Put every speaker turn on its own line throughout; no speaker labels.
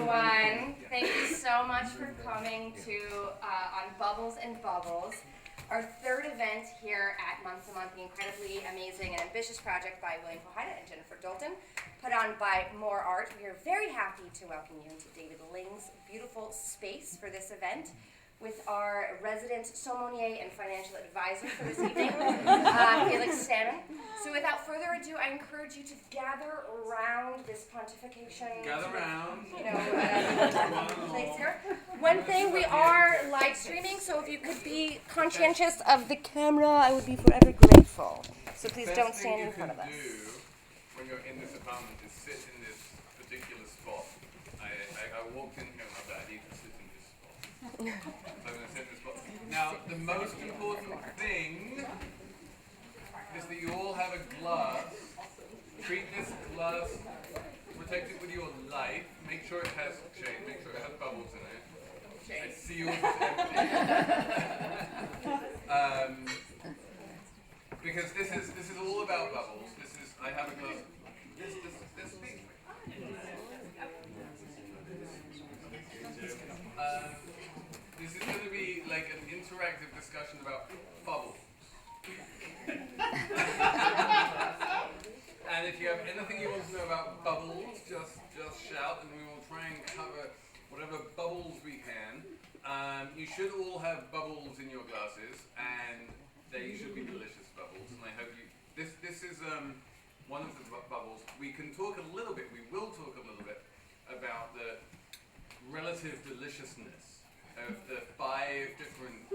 everyone. Thank you so much for coming to on Bubbles and Bubbles, our third event here at Month to Month, the incredibly amazing and ambitious project by William Kohida and Jennifer Dalton, put on by More Art. We are very happy to welcome you into David Ling's beautiful space for this event, with our resident sommelier and financial advisor for this evening, Felix Salmon. So without further ado, I encourage you to gather around this pontification.
Gather around.
Place here. One thing, we are live streaming, so if you could be conscientious of the camera, I would be forever grateful. So please don't stand in front of us.
The best thing you can do when you're in this apartment is sit in this particular spot. I walked in here and I thought I need to sit in this spot. So I'm going to sit in this spot. Now, the most important thing is that you all have a glass. Treat this glass, protect it with your life. Make sure it has shade, make sure it has bubbles in it. I see yours is empty. Because this is all about bubbles. I have a glass. This big. This is going to be like an interactive discussion about bubbles. And if you have anything you want to know about bubbles, just shout, and we will try and cover whatever bubbles we can. You should all have bubbles in your glasses, and they should be delicious bubbles. And I hope you. This is one of the bubbles. We can talk a little bit. We will talk a little bit about the relative deliciousness of the 5 different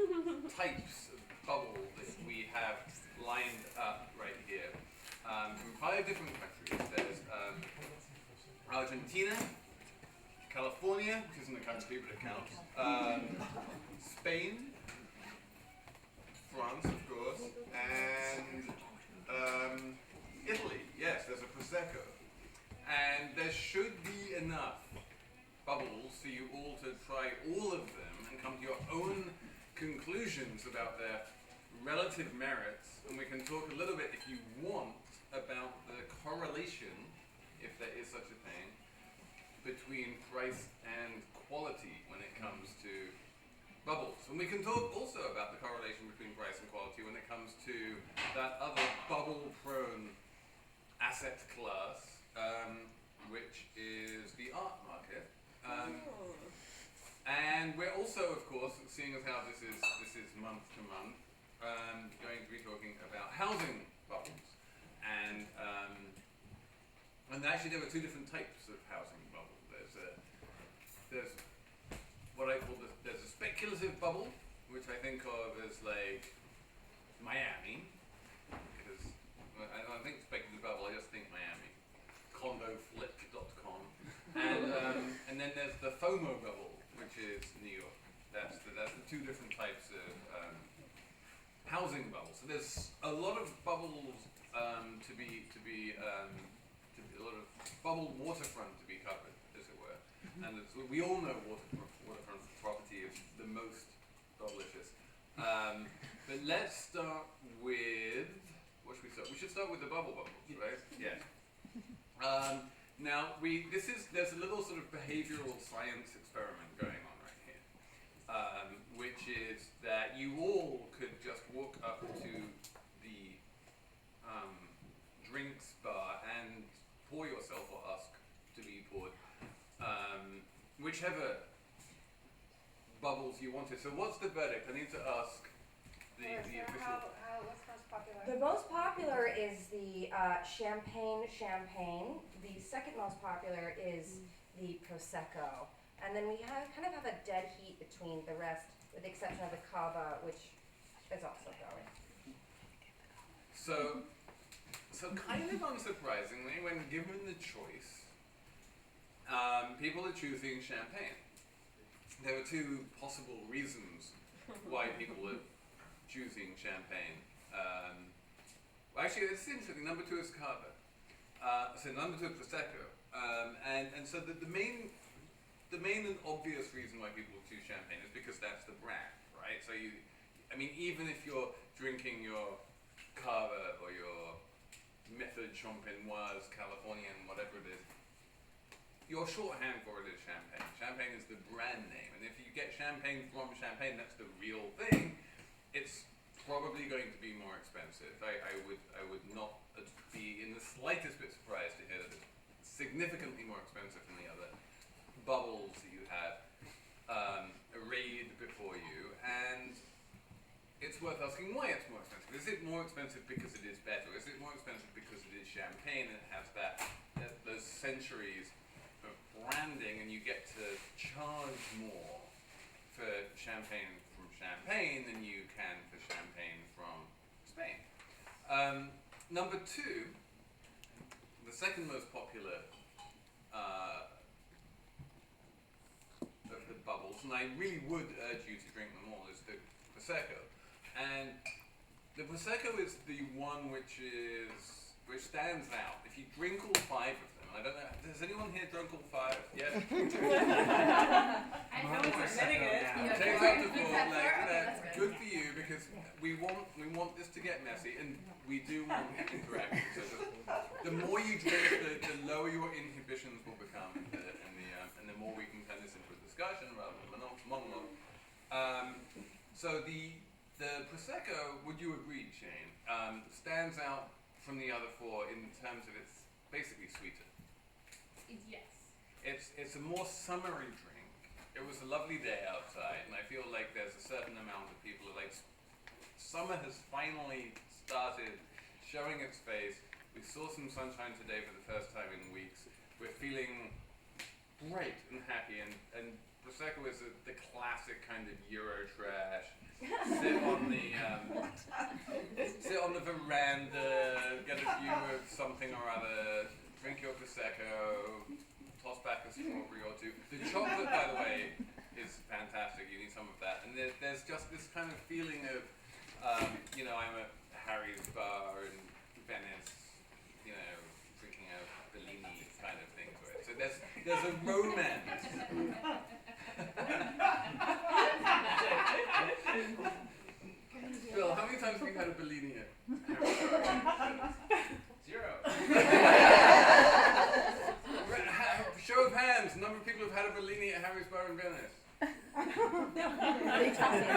types of bubble that we have lined up right here. From 5 different countries. There's Argentina, California, which isn't a country but it counts, Spain, France of course, and Italy. Yes, there's a Prosecco. And there should be enough bubbles for you all to try all of them and come to your own conclusions about their relative merits. And we can talk a little bit, if you want, about the correlation, if there is such a thing, between price and quality when it comes to bubbles. And we can talk also about the correlation between price and quality when it comes to that other bubble-prone asset class, which is the art market. And we're also, of course, seeing as how this is month to month, going to be talking about housing bubbles. And actually there are 2 different types of housing bubble. There's what I call there's a speculative bubble, which I think of as like Miami, because when I think speculative bubble, I just think Miami, condoflip.com, and then there's the FOMO bubble, which is New York. That's the 2 different types of housing bubbles. So there's a lot of bubbles to be a lot of bubble waterfront to be covered, as it were. And we all know waterfront property is the most delicious. But let's start with what should we start? We should start with the bubbles, right? Yeah. Now there's a little sort of behavioral science experiment going on right here, which is that you all could just walk up to the drinks bar and pour yourself or ask to be poured whichever bubbles you wanted. So what's the verdict? I need to ask the official.
What's most popular? The most popular is the champagne. The second most popular is the Prosecco. And then we kind of have a dead heat between the rest, with the exception of the Cava, which is also going.
So kind of unsurprisingly, when given the choice, people are choosing champagne. There are 2 possible reasons why people are choosing champagne. Well, actually, it's interesting. Number 2 is Cava. So number 2 is Prosecco. And so the main and obvious reason why people choose champagne is because that's the brand, right? So even if you're drinking your Cava or your Method Champenoise, Californian, whatever it is, your shorthand for it is champagne. Champagne is the brand name, and if you get champagne from Champagne, that's the real thing. It's probably going to be more expensive. I would not be in the slightest bit surprised to hear that it's significantly more expensive than the other bubbles that you have arrayed before you, and it's worth asking why it's more expensive. Is it more expensive because it is better? Is it more expensive because it is champagne and it has those centuries of branding, and you get to charge more for champagne from Champagne than you can for champagne from Spain? Number two, the second most popular of the bubbles, and I really would urge you to drink them all, is the Prosecco. And the Prosecco is the one which stands out. If you drink all 5 of them, I don't know, has anyone here drunk all 5? Yes?
I know it's
Prosecco now.
Takes up to 4, like, good for you, because we want this to get messy, and we do want interaction. So the more you drink, the lower your inhibitions will become, and the more we can turn this into a discussion rather than a monologue. So the Prosecco, would you agree, Shane, stands out from the other 4 in terms of it's basically sweeter.
Yes.
It's a more summery drink. It was a lovely day outside, and I feel like there's a certain amount of people who are like, summer has finally started showing its face. We saw some sunshine today for the first time in weeks. We're feeling great and happy, and Prosecco is the classic kind of Euro trash. Sit on the veranda, get a view of something or other, drink your Prosecco, toss back a strawberry or 2. The chocolate, by the way, is fantastic. You need some of that. And there's just this kind of feeling of, I'm at Harry's bar in Venice, drinking a Bellini kind of thing to it. So there's a romance. Bill, how many times have you had a Bellini at Harry's bar? 0. Show of hands, number of people who've had a Bellini at Harry's bar in Venice.
The Italians.
5.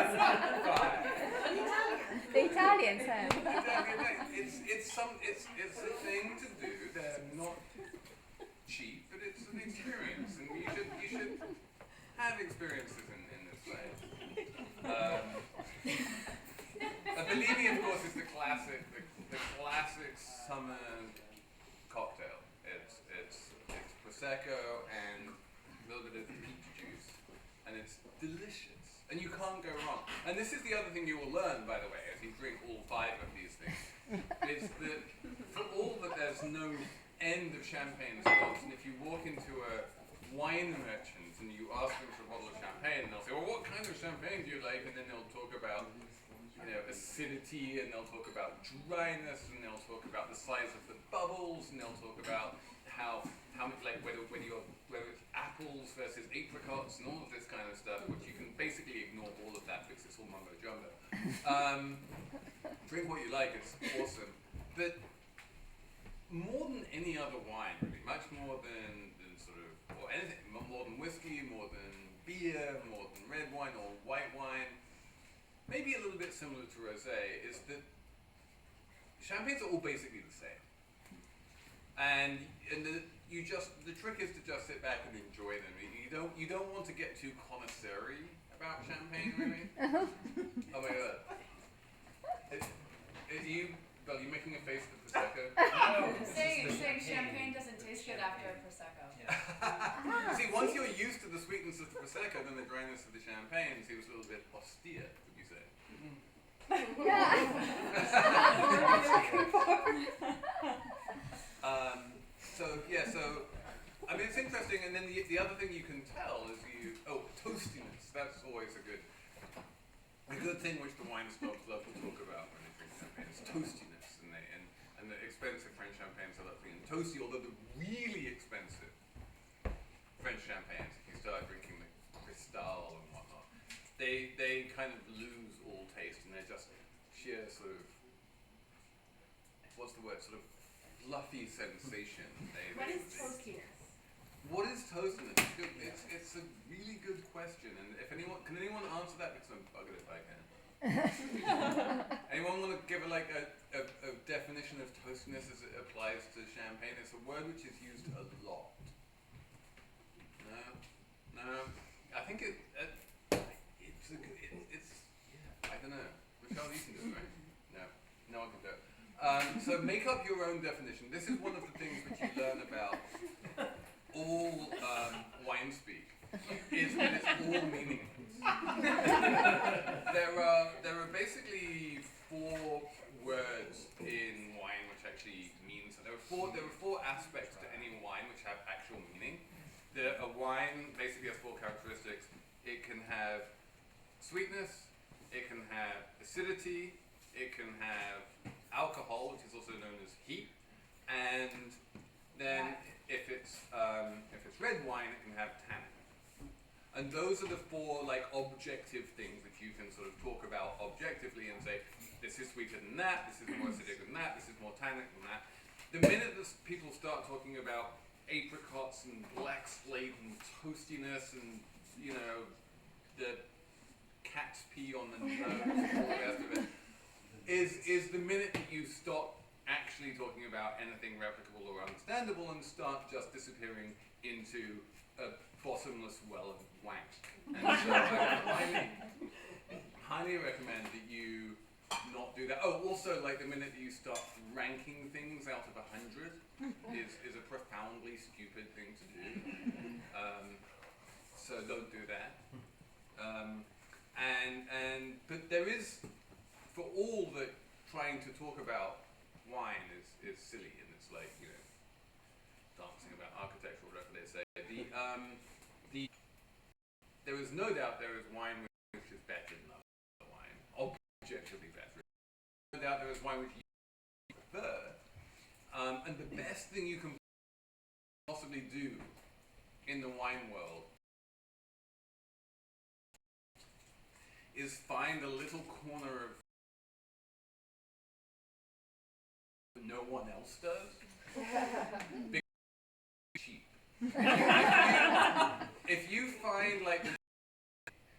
The Italians have.
It's a thing to do. They're not cheap, but it's an experience, and you should have experiences in this way. A Bellini, of course, is the classic summer cocktail. It's Prosecco and a little bit of peach juice, and it's delicious, and you can't go wrong. And this is the other thing you will learn, by the way, as you drink all 5 of these things, is that for all that there's no end of champagne stores, and if you walk into a wine merchant and you ask them for a bottle of champagne, and they'll say, well, what kind of champagne do you like? And then they'll talk about acidity, and they'll talk about dryness, and they'll talk about the size of the bubbles, and they'll talk about how much, like whether it's apples versus apricots and all of this kind of stuff, which you can basically ignore all of that because it's all mumbo jumbo. Drink what you like, it's awesome. But more than any other wine, really, much more than sort of, or anything, more than whiskey, more than beer, more than red wine or white wine, maybe a little bit similar to rosé, is that champagnes are all basically the same. And the trick is to just sit back and enjoy them. You don't want to get too connoisseur-y about champagne, really. Oh my god. Are you making a face at the Prosecco?
No, saying champagne doesn't taste good after a Prosecco.
Yeah. See, once you're used to the sweetness of the Prosecco, then the dryness of the champagne seems a little bit austere, would you say? I mean, it's interesting, and then the other thing you can tell is toastiness. That's always a good thing which the wine snobs love to talk about when they drink champagne. It's toastiness, and the expensive French champagnes are lovely and toasty. Although the really expensive French champagnes, if you start drinking the Cristal and whatnot, they kind of lose all taste, and they're just sheer sort of, what's the word, sort of fluffy sensation.
What is toastiness?
what is toastiness? It's a really good question, and if anyone can anyone answer that, because I'm buggered if I can. Anyone want to give a definition of toastiness as it applies to champagne? It's a word which is used a lot. No. I think it's yeah. I don't know. Michelle, you can do it, right? No one can do it. So make up your own definition. This is one of the things which you learn about all wine speak, is that it's all meaningless. There are basically 4 words in wine which actually mean so. There are four aspects to any wine which have actual meaning. A wine basically has 4 characteristics. It can have sweetness, it can have acidity, it can have alcohol, which is also known as heat, and then if it's red wine, it can have tannin. And those are the 4 objective things that you can sort of talk about objectively and say, this is sweeter than that, this is more acidic than that, this is more tannic than that. The minute that people start talking about apricots and black slate and toastiness and the cat's pee on the nose and all the rest of it, is the minute that you stop actually talking about anything replicable or understandable and start just disappearing into a bottomless well of wank. And so I highly recommend that you not do that. Oh, also, the minute that you start ranking things out of 100 is a profoundly stupid thing to do. So don't do that. But there is, for all that trying to talk about wine is silly, and it's dancing about architecture or whatever they say. There is no doubt there is wine which is better than other wine, objectively better. No doubt there is wine which you prefer, and the best thing you can possibly do in the wine world is find a little corner of no one else does. Cheap. If you find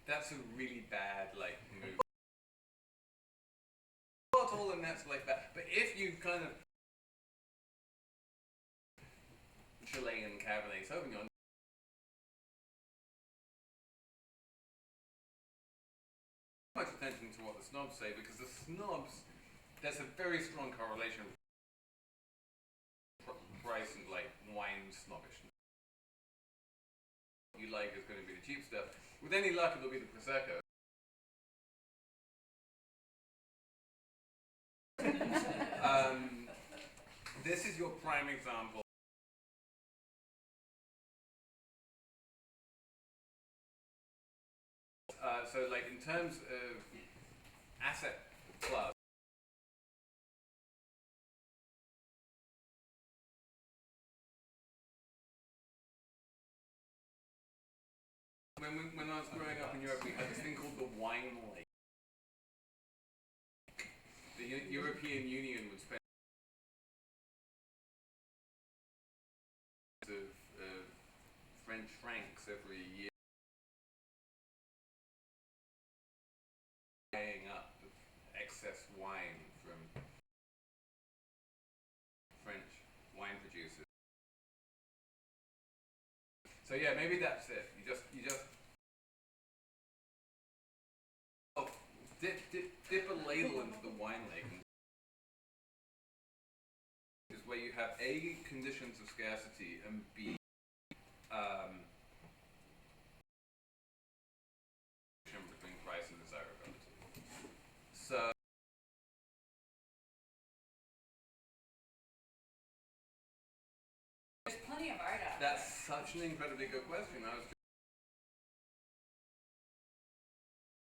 that's a really bad move. Bottle and that's that. But if you kind of Chilean Cabernet Sauvignon, much attention to what the snobs say, because the snobs, there's a very strong correlation price and wine snobbishness. What you like is going to be the cheap stuff. With any luck, it'll be the Prosecco. This is your prime example. So in terms of asset class, when I was growing up in Europe, we had this thing called the wine lake. The European Union would spend of French francs every year buying up excess wine from French wine producers. So yeah, maybe that's it. You just dip a ladle into the wine lake, is where you have A, conditions of scarcity, and B, between price and desirability. So
There's plenty of art out there.
that's such an incredibly good question. I was just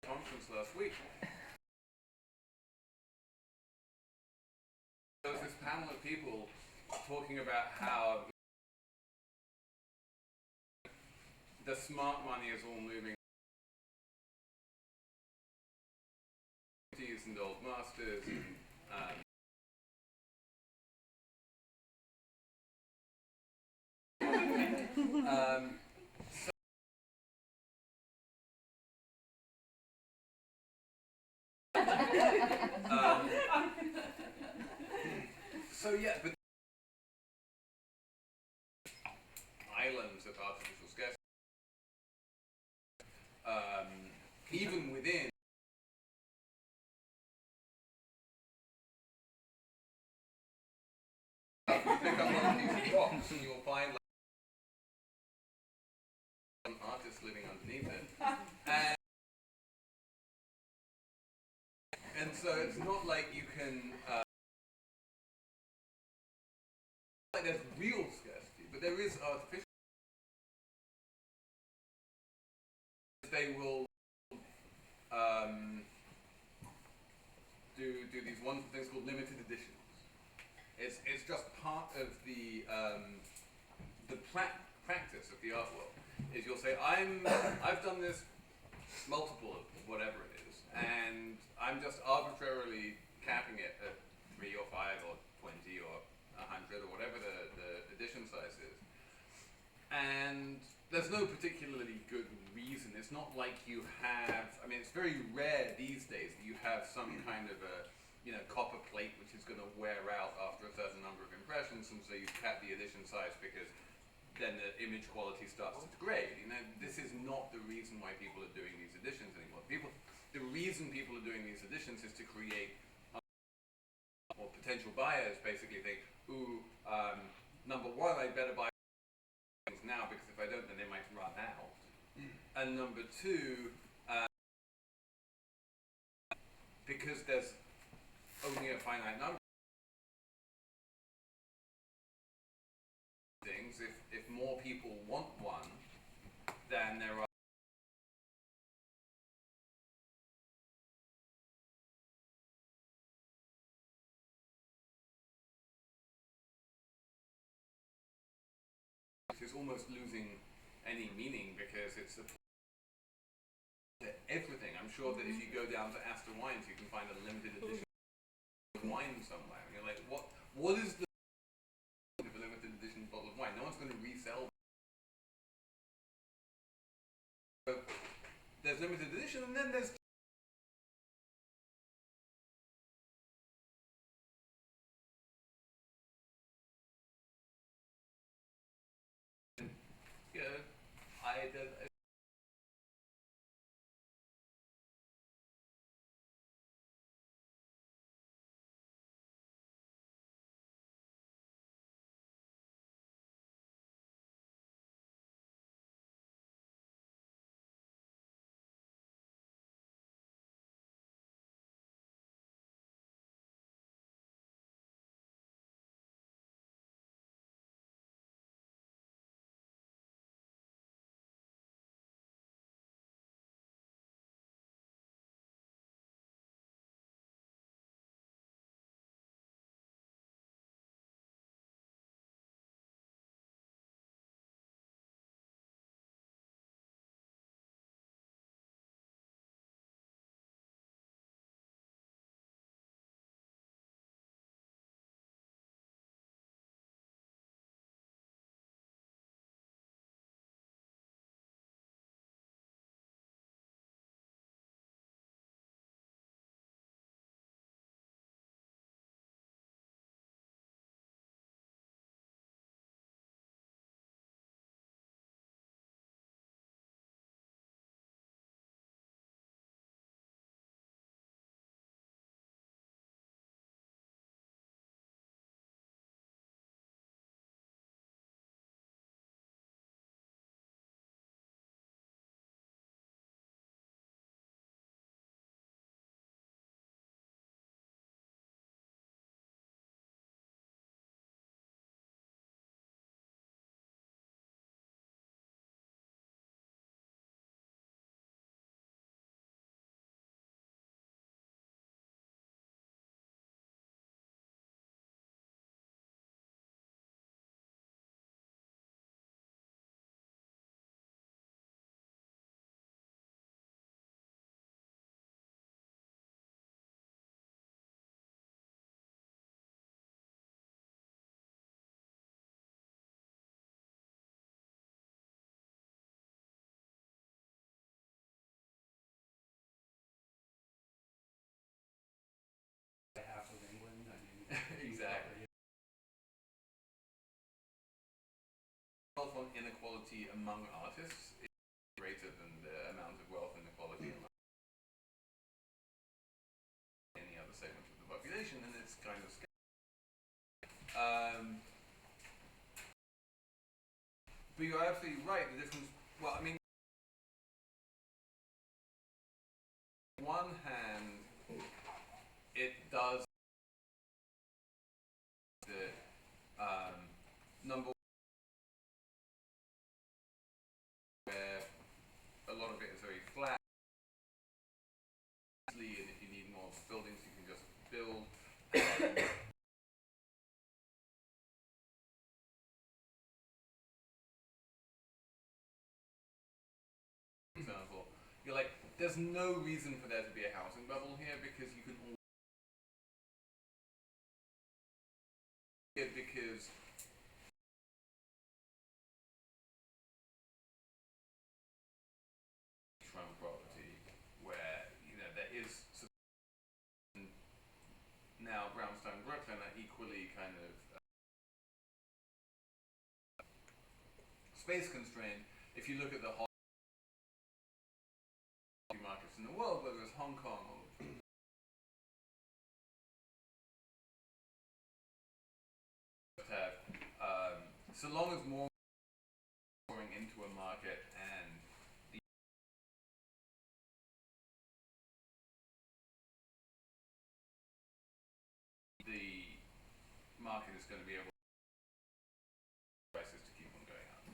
at a conference last week. There was this panel of people talking about how the smart money is all moving and old masters and Um, so yeah, but islands of artificial scarcity, even within you pick up one of these rocks and you'll find like an artist living underneath it. And so it's not like you can like there's real scarcity, but there is artificial. They will do these wonderful things called limited editions. It's just part of the practice of the art world. Is you'll say I've done this multiple of whatever it is, and I'm just arbitrarily capping it at 3 or 5 or 20 or 100 or whatever the edition size is. And there's no particularly good reason. It's not like you have, I mean, it's very rare these days that you have some kind of a, copper plate which is going to wear out after a certain number of impressions, and so you cap the edition size because then the image quality starts to degrade. This is not the reason why people are doing these editions anymore. The reason people are doing these editions is to create, or potential buyers basically think, ooh, number one, I better buy things now because if I don't, then they might run out. And number two, because there's only a finite number of things, if more people want one, then there are it's almost losing any meaning because it's everything. I'm sure that if you go down to Astor Wines, you can find a limited edition wine somewhere. And you're like, what is the of a limited edition bottle of wine? No one's going to resell. So there's limited edition, and then there's I wealth on inequality among artists is greater than the amount of wealth inequality among any other segment of the population, and it's kind of scary. But you're absolutely right. The difference. Well, I mean, on one hand, it does the number where a lot of it is very flat, and if you need more buildings, you can just build. Example, you're like, there's no reason for there to be a housing bubble here because you can all because from property where there is now brownstone Brooklyn are equally kind of space constrained. If you look at the whole markets in the world, whether it's Hong Kong or so long as more going into a market and the market is going to be able to prices to keep on going up,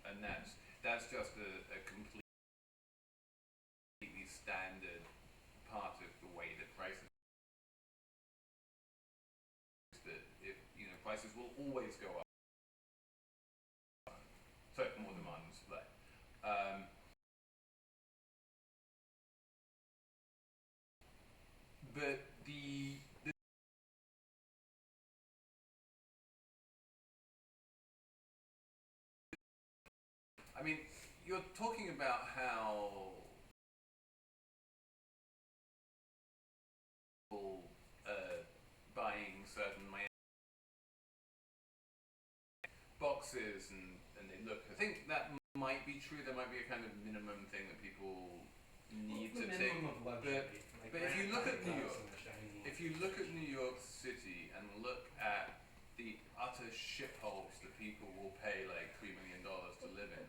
and that's just a completely standard part of the way that prices that if prices will always go up. So more demand than supply. But I mean, you're talking about how people buying certain boxes and they look. I think that might be true. There might be a kind of minimum thing that people need to take. But if you look at New York, New York City and look at the utter shitholes that people will pay like $3 million to live in,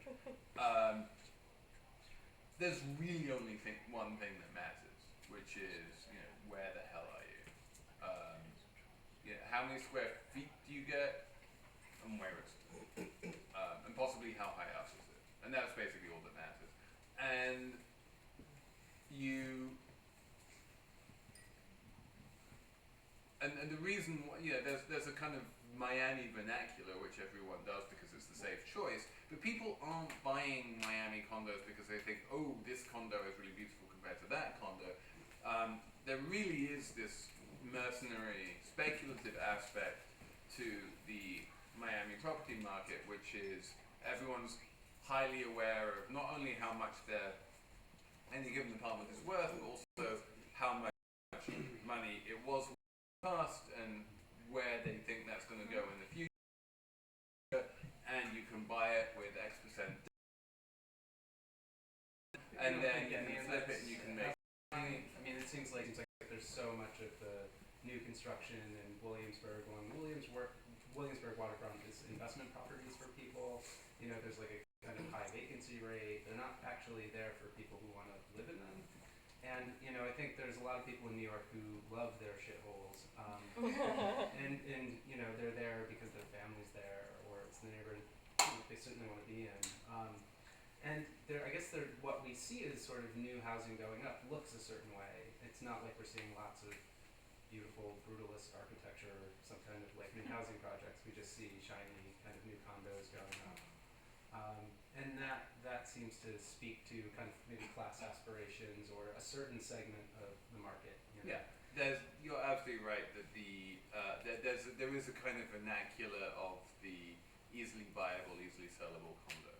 there's really only one thing that matters, which is where the hell are you? How many square feet do you get, and where is it? And possibly how high up is it? And that's basically all that matters. And and the reason there's a kind of Miami vernacular which everyone does because it's the safe choice, but people aren't buying Miami condos because they think, oh, this condo is really beautiful compared to that condo. There really is this mercenary, speculative aspect to the Miami property market, which is everyone's highly aware of not only how much any given apartment is worth, but also how much money it was worth in the past and where they think that's going to go in the future, and you can buy it with X%, and then you can flip it and you can make money.
I mean, it seems like there's so much of the new construction in Williamsburg. Williamsburg waterfront is investment properties for people. There's like a kind of high vacancy rate. They're not actually there for people who want to live in them. And I think there's a lot of people in New York who love their shitholes, and they're there because their family's there or it's the neighborhood they certainly want to be in. And I guess what we see is sort of new housing going up looks a certain way. It's not like we're seeing lots of beautiful brutalist architecture or some kind of like new housing projects. We just see shiny kind of new condos going up. And that seems to speak to kind of maybe class aspirations or a certain segment of the market.
Yeah, you're absolutely right that there is a kind of vernacular of the easily buyable, easily sellable condo.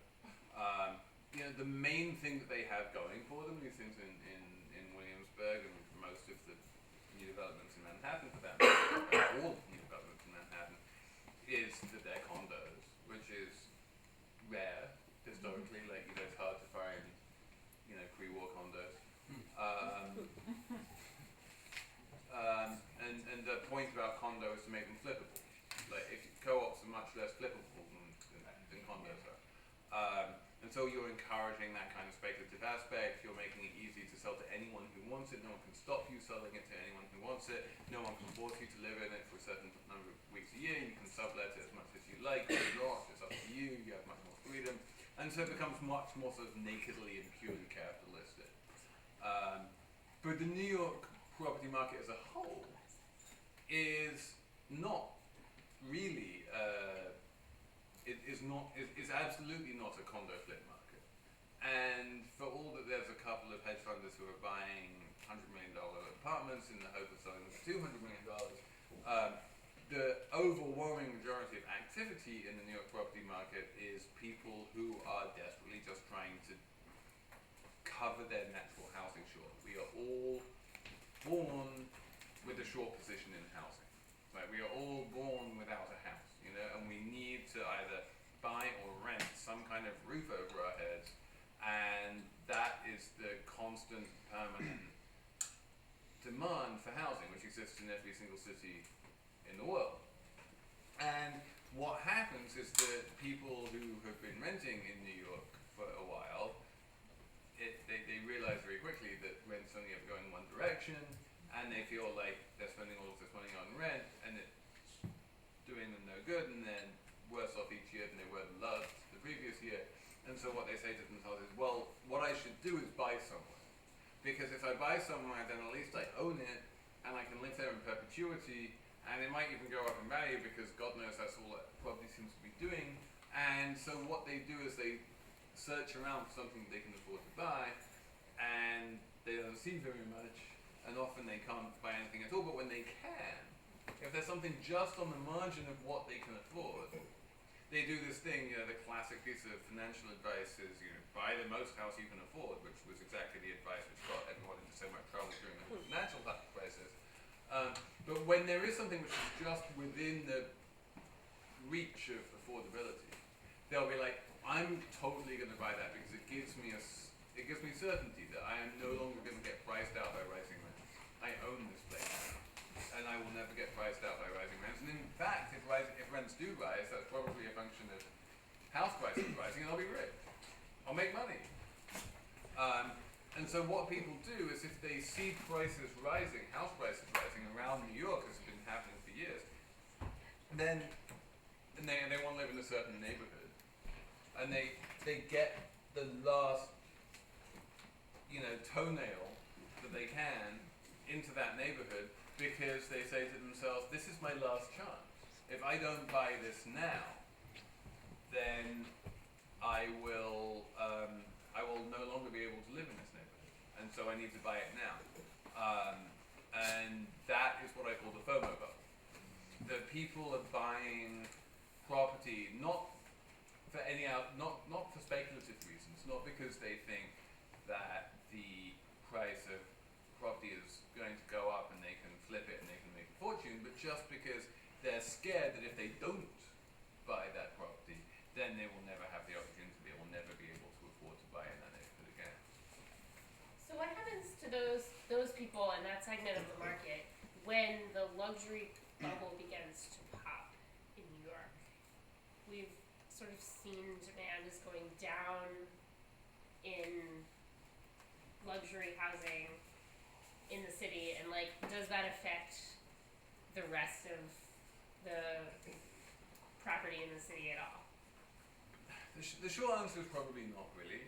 The main thing that they have going for them, these things in Williamsburg and most of the new developments in Manhattan for that matter, all new developments in Manhattan, is that they're condos, which is rare historically. Like, you know, it's hard to find, you know, pre-war condos. And the point about condo is to make them flippable. Like, if co-ops are much less flippable than condos are. And so you're encouraging that kind of speculative aspect. You're making it easy to sell to anyone who wants it. No one can stop you selling it to anyone who wants it. No one can force you to live in it for a certain number of weeks a year. You can sublet it as much as you like or not. It's up to you. You have much more freedom. And so it becomes much more sort of nakedly and purely capitalistic. But the New York property market as a whole is not really, is absolutely not a condo flip market. And for all that there's a couple of hedge funders who are buying $100 million apartments in the hope of selling them for $200 million, the overwhelming majority of activity in the New York property market is people who are desperately just trying to cover their natural housing short. We are all born with a short position in housing. Right? We are all born without a house, you know, and we need to either buy or rent some kind of roof over our heads, and that is the constant, permanent demand for housing, which exists in every single city in the world. And what happens is that people who have been renting in New York for a while, they realize very quickly that rent's only ever going one direction, and they feel like they're spending all of this money on rent, and it's doing them no good, and then worse off each year than they were the previous year. And so what they say to themselves is, well, what I should do is buy somewhere. Because if I buy somewhere, then at least I own it, and I can live there in perpetuity, and it might even go up in value because God knows that's all that property seems to be doing. And so what they do is they search around for something they can afford to buy, and they don't see very much, and often they can't buy anything at all. But when they can, if there's something just on the margin of what they can afford, they do this thing, you know, the classic piece of financial advice is, you know, buy the most house you can afford, which was exactly the advice which got everyone into so much trouble during the financial crisis. But when there is something which is just within the reach of affordability, they'll be like, I'm totally going to buy that because it gives me certainty that I am no longer going to get priced out by rising rents. I own this place now, and I will never get priced out by rising rents. And in fact, if rents do rise, that's probably a function of house prices rising, and I'll be rich. I'll make money. And so what people do is if they see prices rising, house prices rising around New York, as has been happening for years, then they want to live in a certain neighborhood, and they get the last, you know, toenail that they can into that neighborhood, because they say to themselves, this is my last chance. If I don't buy this now, then I will no longer be able to live in this neighborhood, and so I need to buy it now. And that is what I call the FOMO bubble. That people are buying property not for not for speculative reasons, not because they think that the price of property is going to go up and they can flip it and they can make a fortune, but just because they're scared that if they don't buy that property, then they will never have the opportunity, they will never be able to afford to buy in that neighborhood again.
So what happens to those people in that segment of the market when the luxury bubble begins to pop in New York? We've sort of seen demand is going down in luxury housing in the city, and like, does that affect the rest of the property in the city at all?
The short answer is probably not really.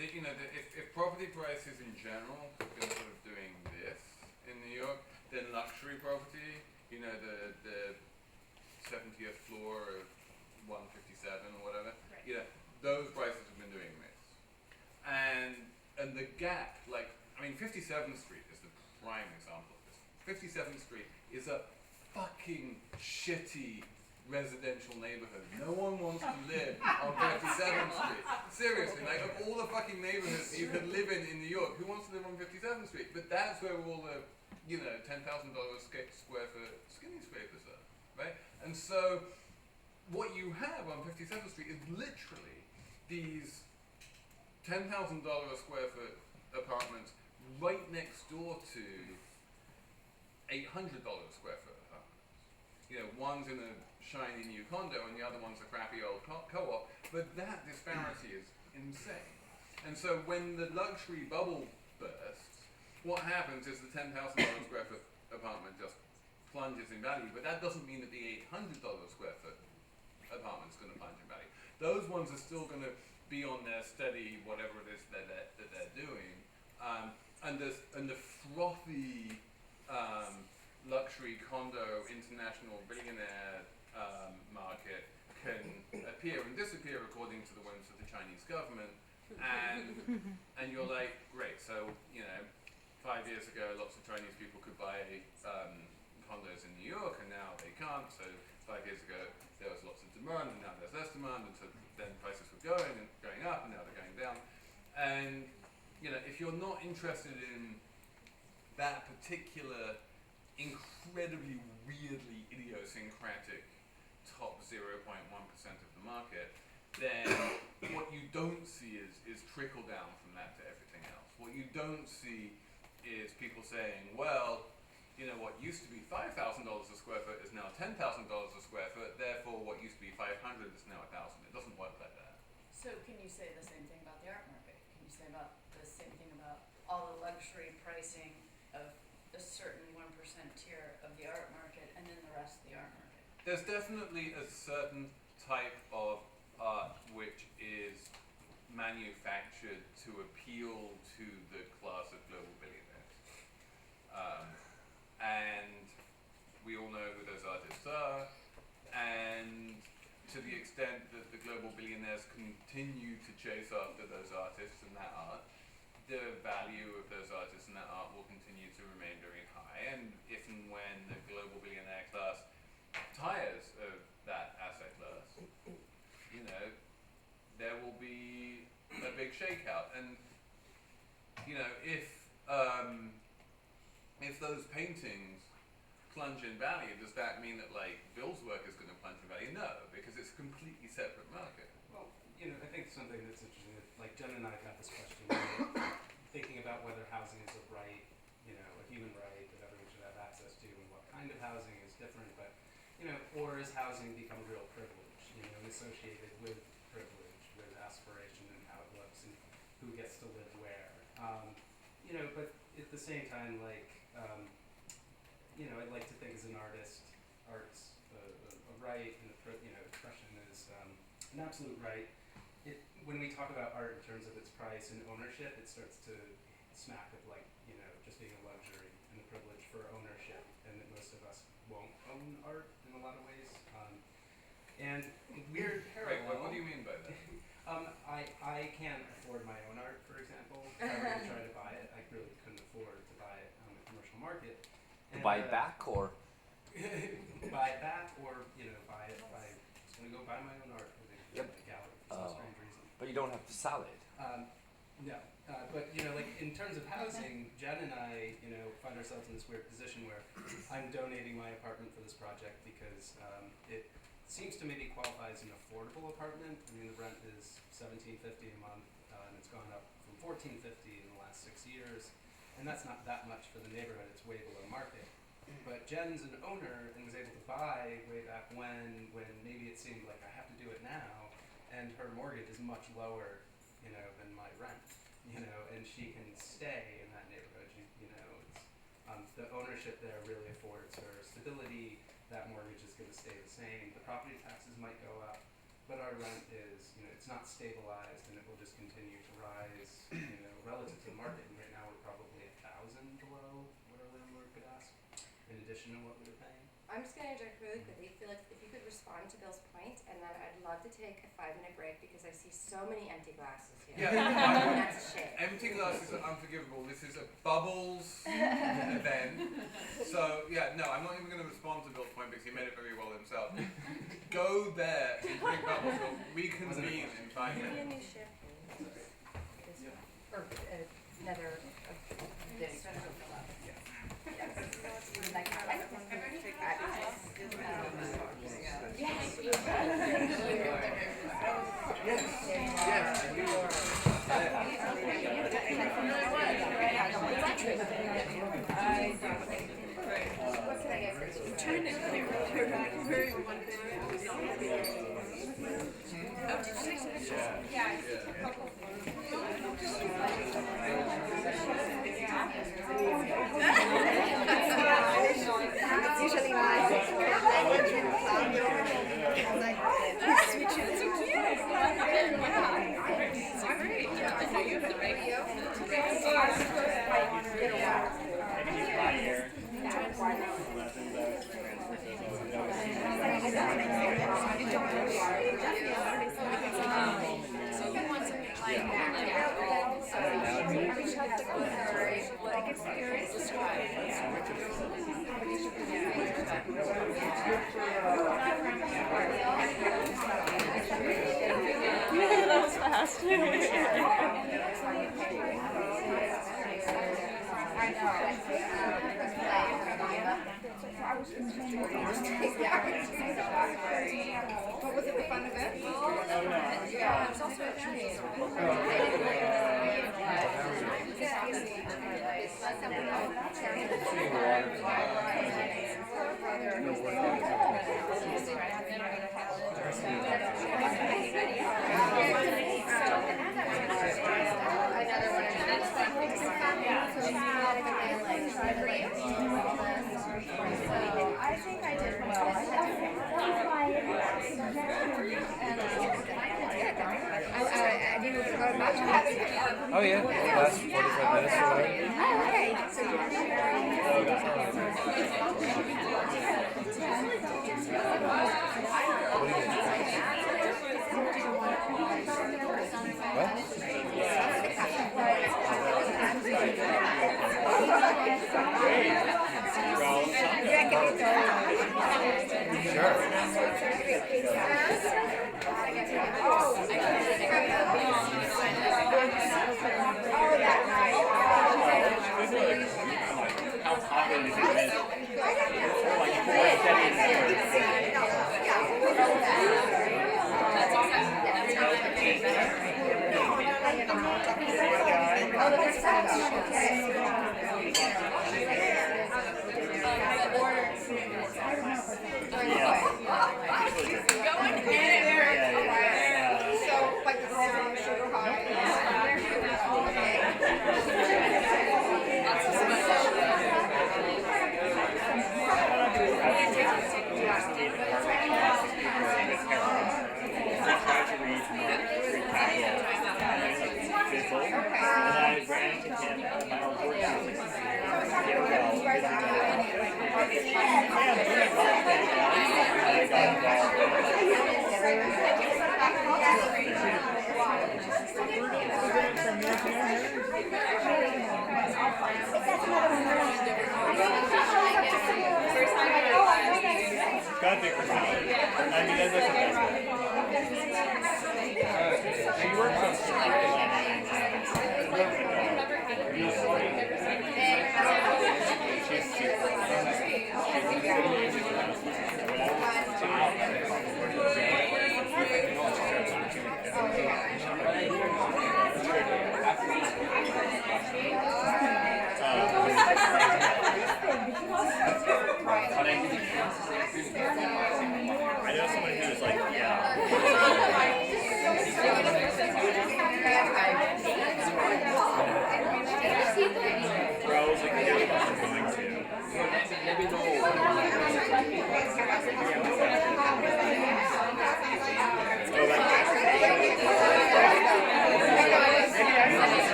If property prices in general have been sort of doing this in New York, then luxury property, you know, the 70th floor of 157 or whatever,
Right.
you know, those prices have been doing this. And the gap, like, I mean, 57th Street is the prime example of this. 57th Street is a fucking shitty residential neighborhood. No one wants to live on 57th Street. Seriously, like, of all the fucking neighborhoods you could live in New York, who wants to live on 57th Street? But that's where all the, you know, $10,000 square foot skinny scrapers are, right? And so what you have on 57th Street is literally these $10,000 a square foot apartments right next door to $800 a square foot apartments. You know, one's in a shiny new condo and the other one's a crappy old co-op, but that disparity is insane. And so when the luxury bubble bursts, what happens is the $10,000 square foot apartment just plunges in value, but that doesn't mean that the $800 square foot apartment's going to plunge in value. Those ones are still going to be on their steady whatever it is that they're doing, and the frothy luxury condo international billionaire market can appear and disappear according to the whims of the Chinese government, and you're like, great, so 5 years ago lots of Chinese people could buy condos in New York and now they can't, so 5 years ago there was lots of demand and now there's less demand, and so then prices were going up and now they're going down. And if you're not interested in that particular incredibly weirdly idiosyncratic top 0.1% of the market, then what you don't see is trickle down from that to everything else. What you don't see is people saying, well, what used to be $5,000 a square foot is now $10,000 a square foot, therefore what used to be 500 is now 1,000. It doesn't work like that.
So can you say the same thing about the art market? Can you say about the same thing about all the luxury pricing of a certain 1% tier of the art market and then the rest of the art market?
There's definitely a certain type of art which is manufactured to appeal to the class of global billionaires. And we all know who those artists are, and to the extent that the global billionaires continue to chase after those artists and that art, the value of those artists and that art will continue to remain very high, and if and when the global billionaire class tires of that asset class, there will be a big shakeout. And if those paintings plunge in value, does that mean that Bill's work is going to plunge in value? No, because it's a completely separate market.
Well, I think something that's interesting, like Jen and I got this question, thinking about whether housing is a right, a human right that everyone should have access to, and what kind of housing is different, but, or is housing become real privilege, associated with privilege, with aspiration and how it looks and who gets to live where. But at the same time, I'd like to think as an artist, art's a right, and expression is an absolute right. When we talk about art in terms of its price and ownership, it starts to smack of just being a luxury and a privilege for ownership, and that most of us won't own art in a lot of ways. And weird parallel.
Right, what do you mean by that?
I can't afford my own art, for example. If I were to try to buy it, I really couldn't afford to buy it on the commercial market. And,
buy it back or?
Buy it back, or buy it. I just want to go buy my own art for the gallery for some strange reason.
But you don't have to sell it.
No, but in terms of housing, Jen and I, find ourselves in this weird position where I'm donating my apartment for this project because it seems to maybe qualify as an affordable apartment. I mean, the rent is $17.50 a month, and it's gone up from $14.50 in the last 6 years, and that's not that much for the neighborhood. It's way below market. But Jen's an owner and was able to buy way back when maybe it seemed like I have to do it now, and her mortgage is much lower, than my rent, and she can stay in that neighborhood. The ownership there really affords her stability. That mortgage is going to stay the same. The property taxes might go up, but our rent is, it's not stabilized, and it will just continue to rise, relative to the market. And right now we're probably 1,000 below what our landlord could ask, in addition to what we were paying.
I'm just going to interject really quickly. I feel like if you could respond to Bill's point, and then I'd love to take a 5-minute break because I see so many empty glasses here.
Yeah.
That's a shame.
Empty glasses are unforgivable. This is a bubbles event. So, no, I'm not even going to respond to Bill's point because he made it very well himself. Go there and drink bubbles. We'll reconvene in 5
Give me a
minutes.
new shift. This one. Or another. This one.
Yeah.
Yes. Like, I don't know. Yes. What can I get for you?
It's usually nice. That was fast.
What was it, the fun event? Yeah, there's also a tree.
I think I did well. I didn't go much.
Oh yeah, last 45 minutes or whatever.
Oh, okay.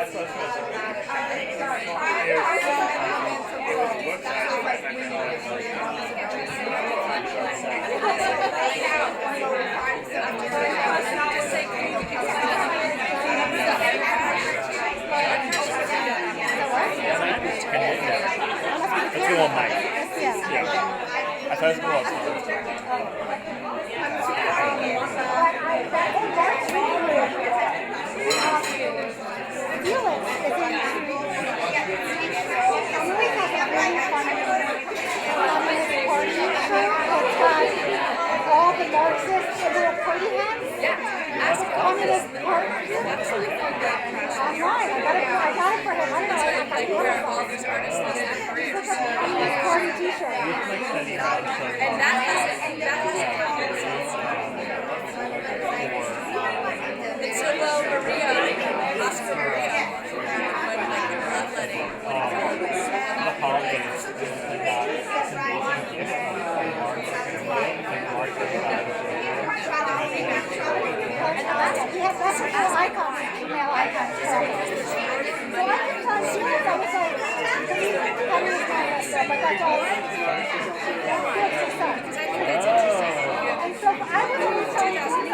So
That's cool.
All the Marxists and little party hats. Ask Communist Party. Online. I got it for him. I don't know. I got all these artists lost their careers. Communist Party T-shirt. And that has so well, Maria, Oscar Maria, when like the bloodletting, when it comes,
The holidays.
That's an icon, female icon. So I can tell you, I was like, but that's all. And so I was always so I was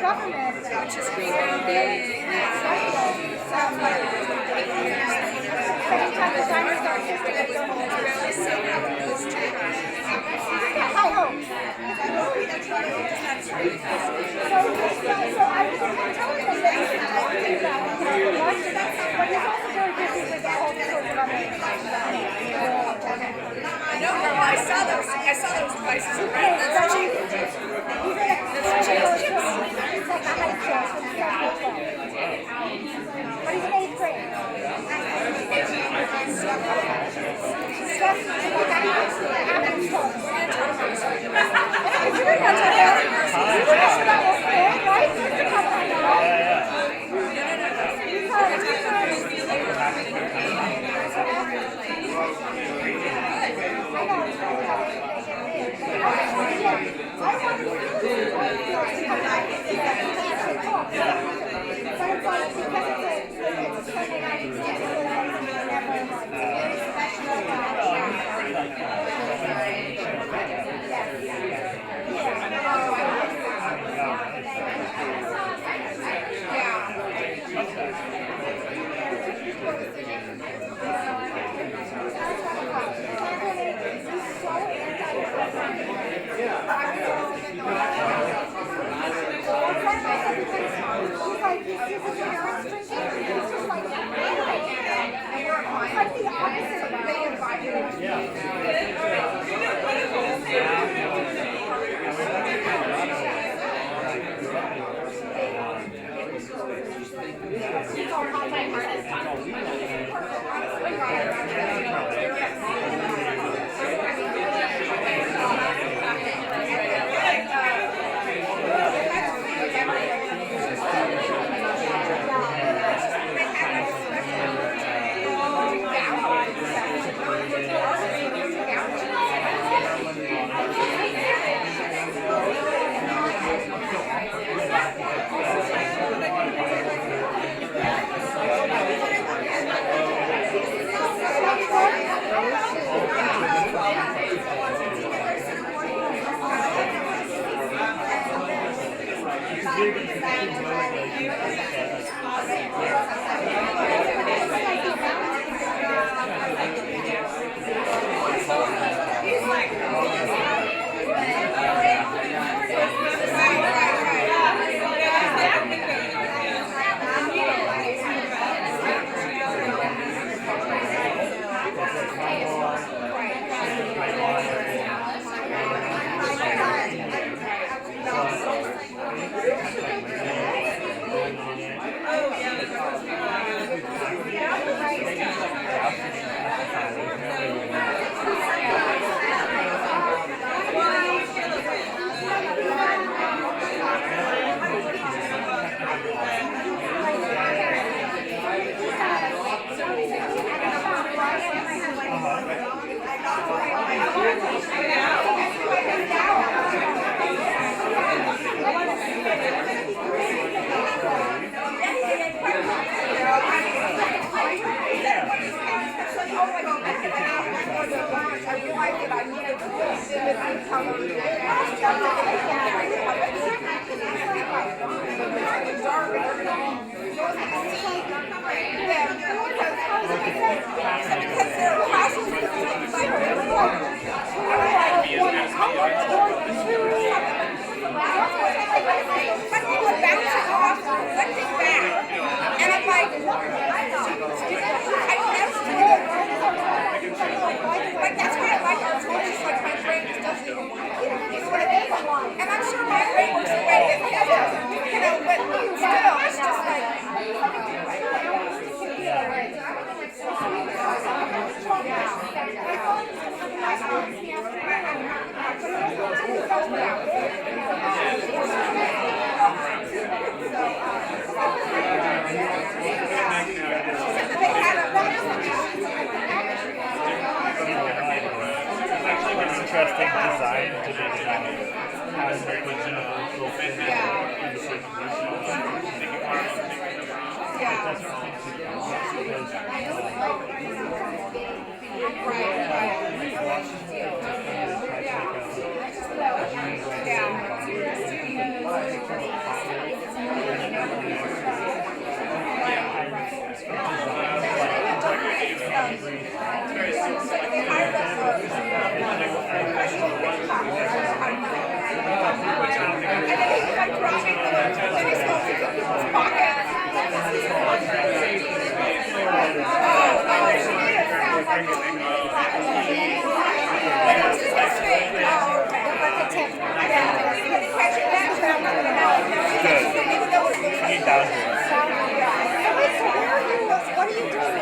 government, which is rebounding. I saw those prices around. That's cheap. That's cheap. But he's in 8th grade. realized that I needed to put like that's why I like art so much. It's like my brain just doesn't even work. It's what it is. And I'm sure my brain works the way it is, but still, it's just like.
Interesting design to be how liquids universal fit in the circulation. What are you doing?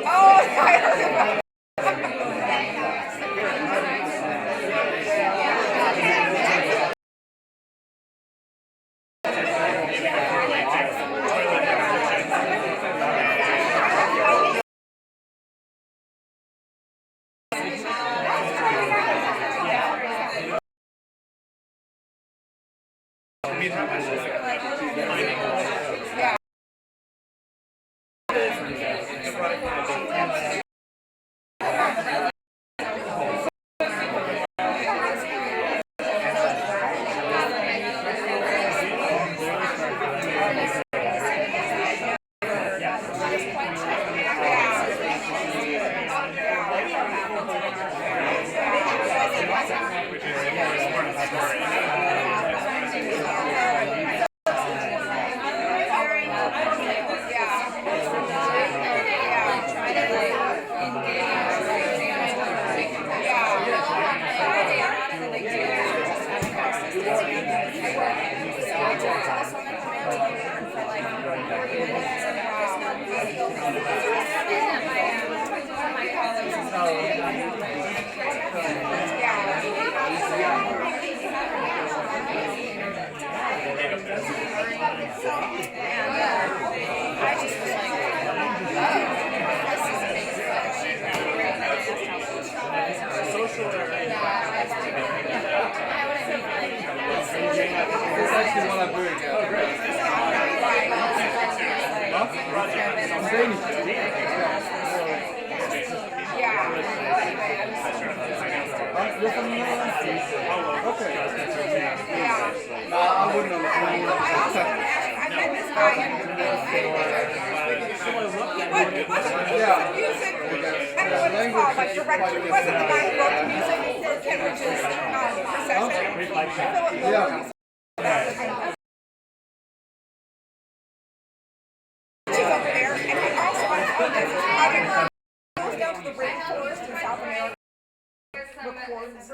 Oh, I heard about it. Like director, he wasn't the guy who wrote the music for Kenridge's procession. Yeah. She's over there, and he also goes down to the rainforest in South America. Records the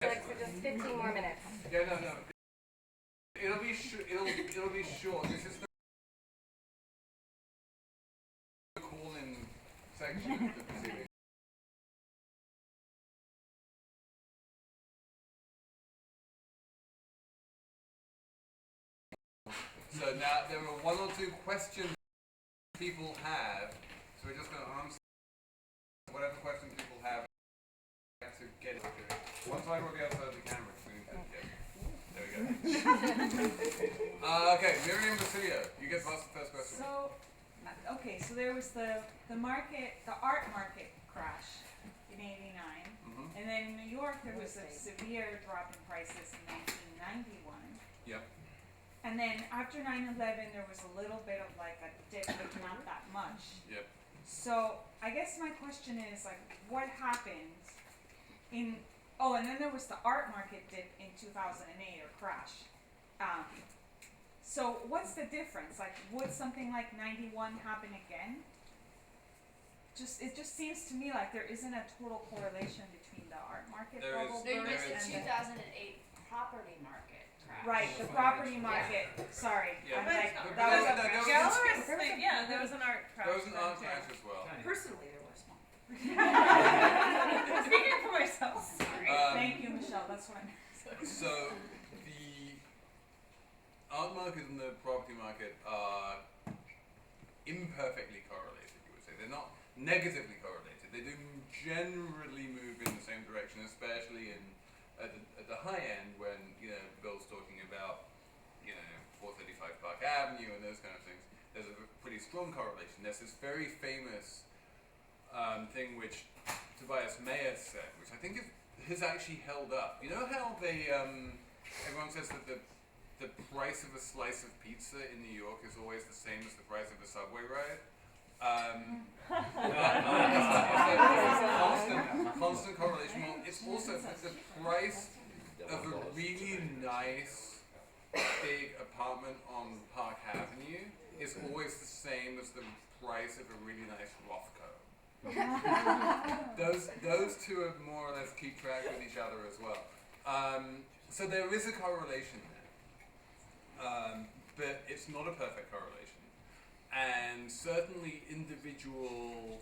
Like for just 15 more minutes.
Yeah, no. It'll be short. This is the call-in section of the proceeding. So now there are one or two questions people have. So we're just going to answer whatever questions people have to get it. One slide will be outside the camera. So we need to get it. There we go. Okay, Miriam Basilio, you get to ask the first question.
So, okay, so there was the market, the art market crash in '89, and then in New York there was a severe drop in prices in 1991.
Yep.
And then after 9/11 there was a little bit of like a dip, but not that much.
Yep.
So I guess my question is like, what happened in? Oh, and then there was the art market dip in 2008 or crash. So what's the difference? Like, would something like 91 happen again? It just seems to me like there isn't a total correlation between the art market
There
bubble
is-
No, you
burst
missed the
and
2008 property market crash.
right, the property market. Sorry,
Yeah.
I'm like
But
that was
there was-
Galleries, yeah, there was an art crash.
There was an art
then,
crash
too.
as well.
Personally, there was one.
Speaking for myself, sorry.
Thank you, Michelle. That's what I meant.
So the art market and the property market are imperfectly correlated, you would say. They're not negatively correlated. They do generally move in the same direction, especially at the high end when, Bill's talking about, 435 Park Avenue and those kind of things. There's a pretty strong correlation. There's this very famous thing which Tobias Mayer said, which I think has actually held up. You know how everyone says that the price of a slice of pizza in New York is always the same as the price of a subway ride? Constant correlation. Well, it's also the price of a really nice big apartment on Park Avenue is always the same as the price of a really nice Rothko. those two are more or less keep track with each other as well. So there is a correlation there, but it's not a perfect correlation. And certainly individual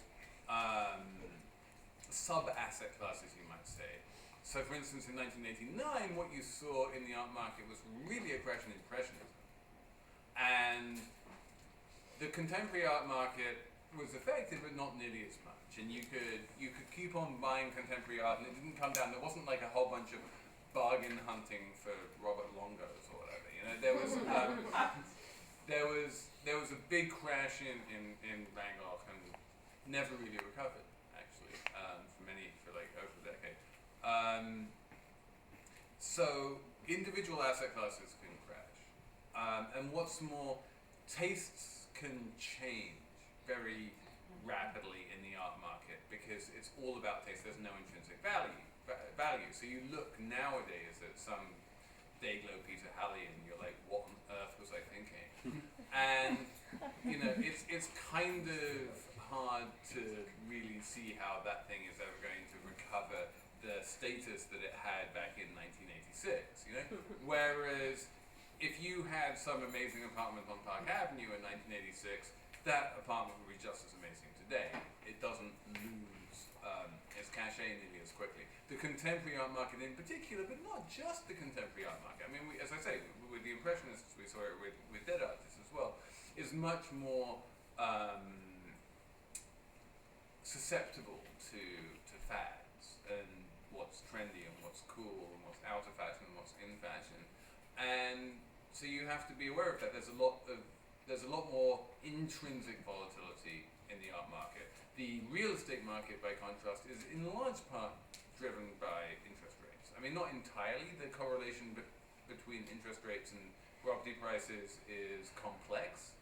sub-asset classes, you might say. So for instance, in 1989, what you saw in the art market was really a crash in Impressionism. And the contemporary art market was affected, but not nearly as much. And you could keep on buying contemporary art, and it didn't come down. There wasn't like a whole bunch of bargain hunting for Robert Longos or whatever. There was there was a big crash in Van Gogh and never really recovered actually for like over a decade. So individual asset classes can crash, and what's more, tastes can change very rapidly in the art market because it's all about taste. There's no intrinsic value. So you look nowadays at some Dayglow Peter Halley and you're like, what on earth was I thinking? And it's kind of hard to really see how that thing is ever going to recover the status that it had back in 1986. Whereas if you had some amazing apartment on Park Avenue in 1986, that apartment would be just as amazing today. It doesn't lose its cachet nearly as quickly. The contemporary art market in particular, but not just the contemporary art market. I mean, as I say, with the Impressionists, we saw it with dead artists as well, is much more susceptible to fads and what's trendy and what's cool and what's out of fashion and what's in fashion. And so you have to be aware of that. There's a lot more intrinsic volatility in the art market. The real estate market, by contrast, is in large part driven by interest rates. I mean, not entirely. The correlation between interest rates and property prices is complex.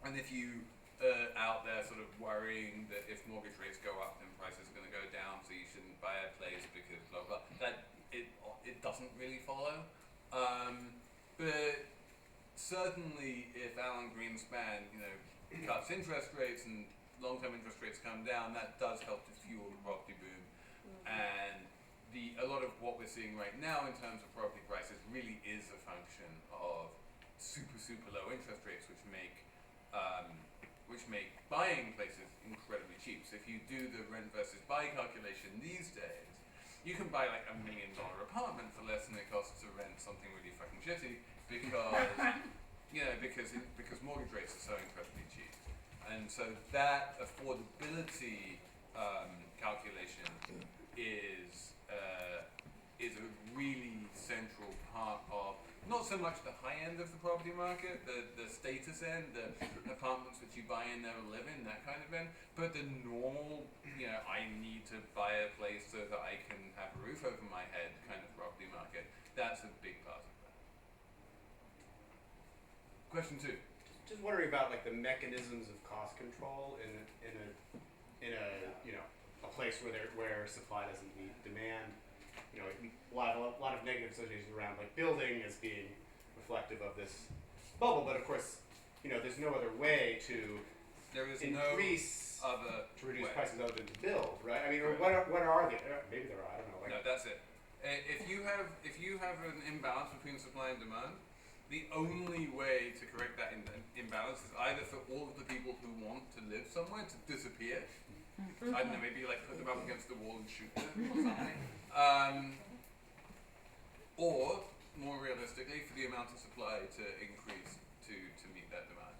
And if you are out there sort of worrying that if mortgage rates go up, then prices are going to go down, so you shouldn't buy a place because blah blah, that it doesn't really follow. But certainly, if Alan Greenspan, cuts interest rates and long-term interest rates come down, that does help to fuel the property boom. And a lot of we're seeing right now in terms of property prices really is a function of super low interest rates, which make buying places incredibly cheap. So if you do the rent versus buy calculation these days, you can buy like $1 million apartment for less than it costs to rent something really fucking shitty because mortgage rates are so incredibly cheap. And so that affordability calculation is a really central part of not so much the high end of the property market, the status end, the apartments that you buy in there or live in, that kind of end, but the normal, I need to buy a place so that I can have a roof over my head kind of property market. That's a big part of that. Question 2.
Just wondering about like the mechanisms of cost control in a place where supply doesn't meet demand. A lot of negative associations around like building as being reflective of this bubble, but of course, there's no other way to
There is
increase
no other
to reduce
way.
prices other than to build, right? I mean, or what are the maybe there are, I don't know. Like,
No, that's it. If you have an imbalance between supply and demand, the only way to correct that imbalance is either for all of the people who want to live somewhere to disappear. I don't know, maybe like put them up against the wall and shoot them or something. Or, more realistically, for the amount of supply to increase to meet that demand.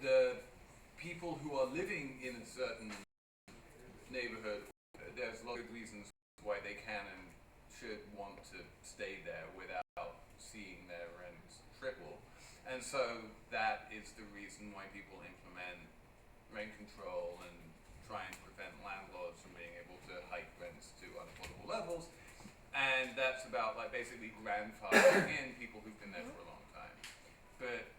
The people who are living in a certain neighborhood, there's a lot of reasons why they can and should want to stay there without seeing their rents triple. And so that is the reason why people implement rent control and try and prevent landlords from being able to hike rents to unaffordable levels. And that's about like basically grandfathering in people who've been there for a long time. But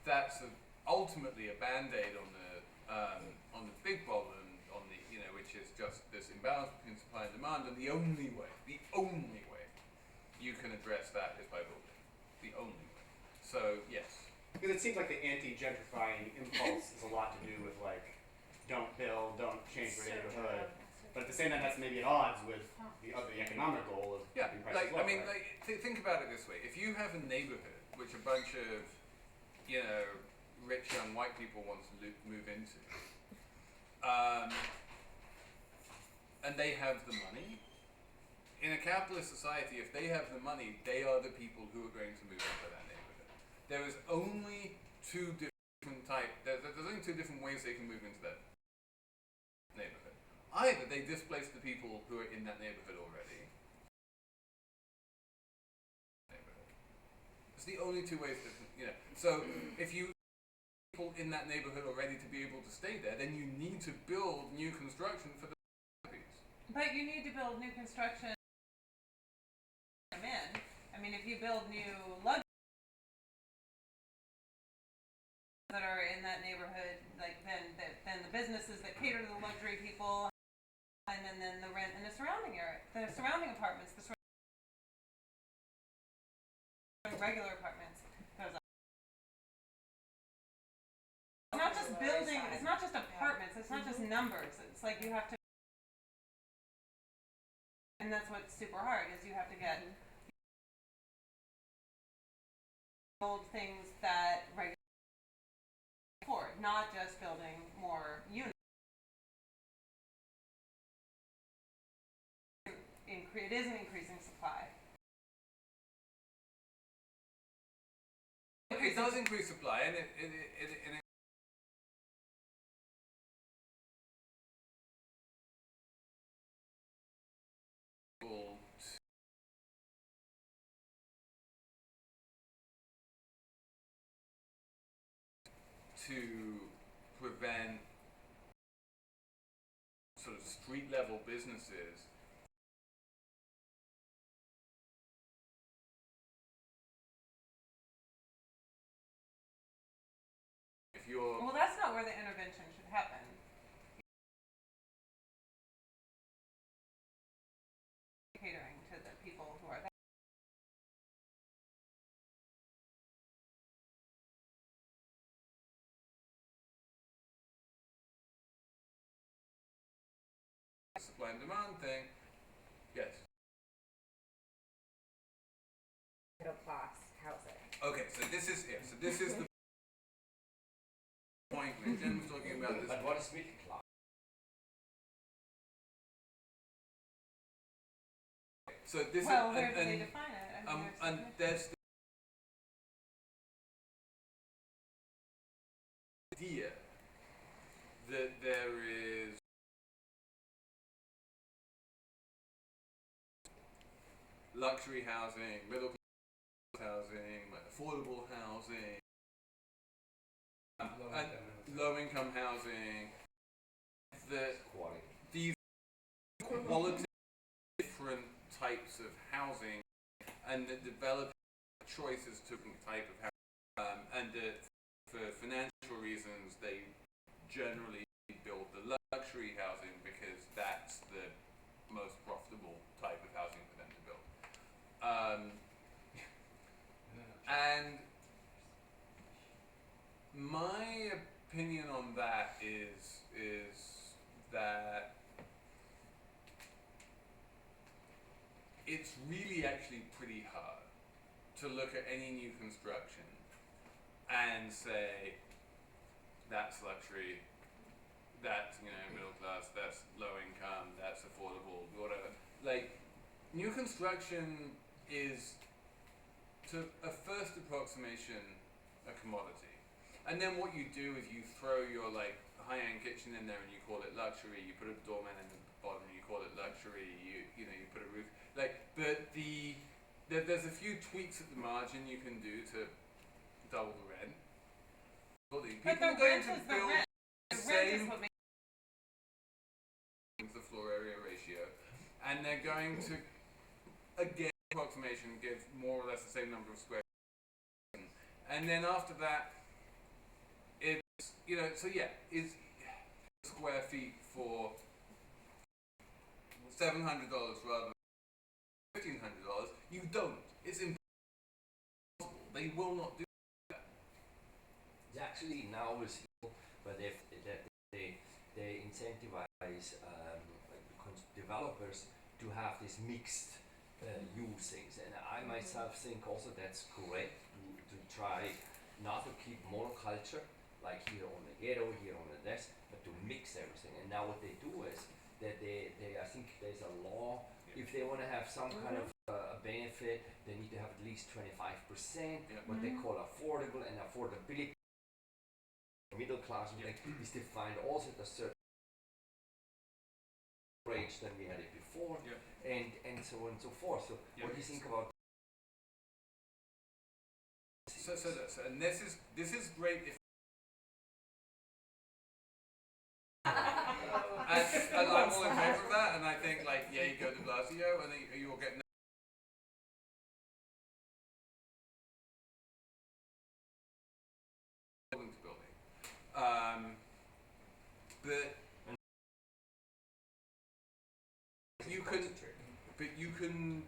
that's ultimately a band-aid on the big problem, which is just this imbalance between supply and demand. And the only way you can address that is by building. The only way. So yes.
because it seems like the anti-gentrifying impulse is a lot to do with like, don't build, don't change your neighborhood. But at the same time, that's maybe at odds with the economic goal of keeping prices low.
Think about it this way: if you have a neighborhood which a bunch of, rich young white people want to move into, and they have the money, in a capitalist society, if they have the money, they are the people who are going to move into that neighborhood. There is only two different there's only two different ways they can move into that neighborhood. Either they displace the people who are in that neighborhood already. It's the only two ways that, So if you people in that neighborhood already to be able to stay there, then you need to build new construction for the piece.
But you need to build new construction in. I mean, if you build new luxury that are in that neighborhood, like then the businesses that cater to the luxury people, and then the rent in the surrounding area, the surrounding apartments, the regular apartments goes up. It's not just building. It's not just apartments. It's not just numbers. It's like you have to. And that's what's super hard is you have to get old things that regular afford, not just building more units. It is an increasing supply.
It does increase supply, and it to prevent sort of street level businesses if you're
Well, that's not where the intervention should happen. Catering to the people who are there.
supply and demand thing, yes.
middle class housing.
Okay, so this is it. So this is the point when Jen was talking about this.
But what is middle class?
So this
Well,
is,
where do they
and
define it? I mean,
and there's the idea that there is luxury housing, middle class housing, like affordable housing, and low income housing. That
Quality.
these quality different types of housing, and that develop choices to type of housing, and that for financial reasons they generally build the luxury housing because that's the most profitable type of housing for them to build. And my opinion on that is that it's really actually pretty hard to look at any new construction and say that's luxury, that's middle class, that's low income, that's affordable, whatever. Like new construction is, to a first approximation, a commodity. And then what you do is you throw your like high-end kitchen in there and you call it luxury. You put a doorman in the bottom and you call it luxury. You put a roof. But there's a few tweaks at the margin you can do to double the rent.
but
People
the
are going
rent
to
is the
build
rent.
the
The rent is
same
what makes
the floor area ratio, and they're going to again approximation give more or less the same number of square feet. And then after that, it's is square feet for $700 rather than $1,500. You don't. It's impossible. They will not do that.
Actually, now we see, but if that they incentivize developers to have this mixed use things, and I myself think also that's correct to try not to keep monoculture like here on the ghetto, here on the this, but to mix everything. And now what they do is that they I think there's a law. If they want to have some kind of a benefit, they need to have at least 25%. What they call affordable, and affordability. Middle class is defined also at a certain range than we had it before, and so on and so forth. So what do you think about?
And this is great if. And I'm all in favor of that, and I think you go to Blasio, and you'll get building to building. But you can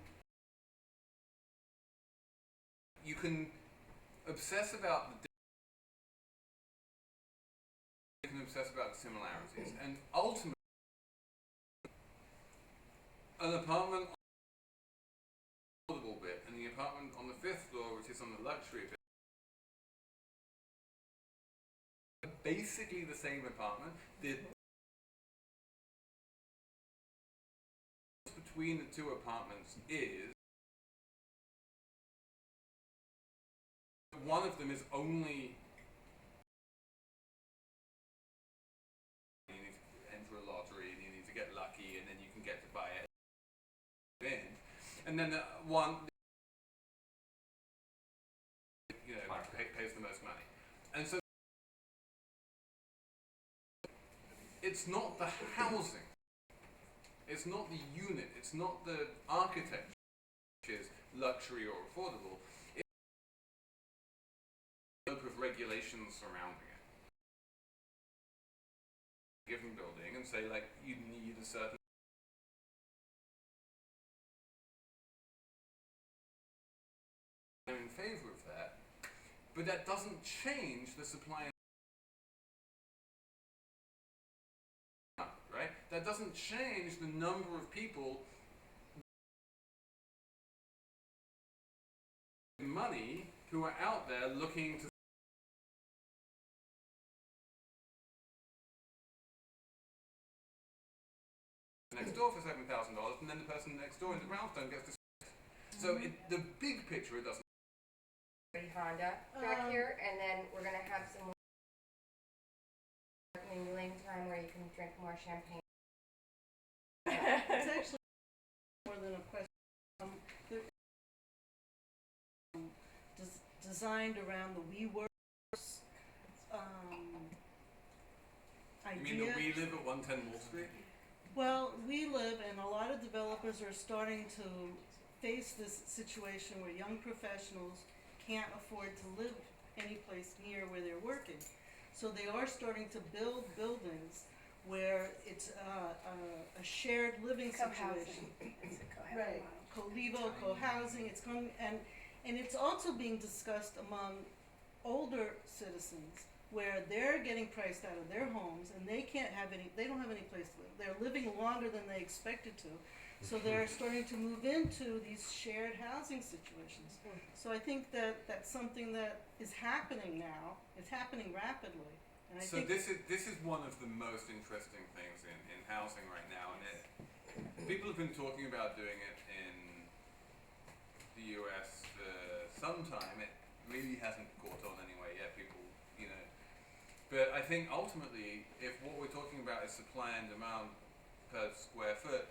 obsess about the similarities, and ultimately an apartment on the affordable bit and the apartment on the 5th floor, which is on the luxury bit, are basically the same apartment. The difference between the two apartments is one of them is only you need to enter a lottery and you need to get lucky and then you can get to buy it in. And then the one pays the most money. And so it's not the housing, it's not the unit, it's not the architecture which is luxury or affordable. Of regulations surrounding it, given building, and say you need a certain. I'm in favor of that, but that doesn't change the supply and demand, right? That doesn't change the number of people money who are out there looking to next door for $7,000, and then the person next door in the brownstone gets to. So the big picture, it doesn't.
Honda back here, and then we're gonna have some more mingling time where you can drink more champagne.
It's actually more than a question. They're designed around the WeWorks
You mean
idea.
that we live at 110 Wall Street?
Well, we live, and a lot of developers are starting to face this situation where young professionals can't afford to live any place near where they're working. So they are starting to build buildings where it's a shared living situation.
It's a
Right, co-levo, co-housing, it's going, and it's also being discussed among older citizens where they're getting priced out of their homes and they don't have any place to live. They're living longer than they expected to. So they're starting to move into these shared housing situations. So I think that that's something that is happening now. It's happening rapidly. And I
So
think
this is one of the most interesting things in housing right now, and people have been talking about doing it in the US for some time. It really hasn't caught on anyway yet. People, but I think ultimately, if what we're talking about is supply and demand per square foot,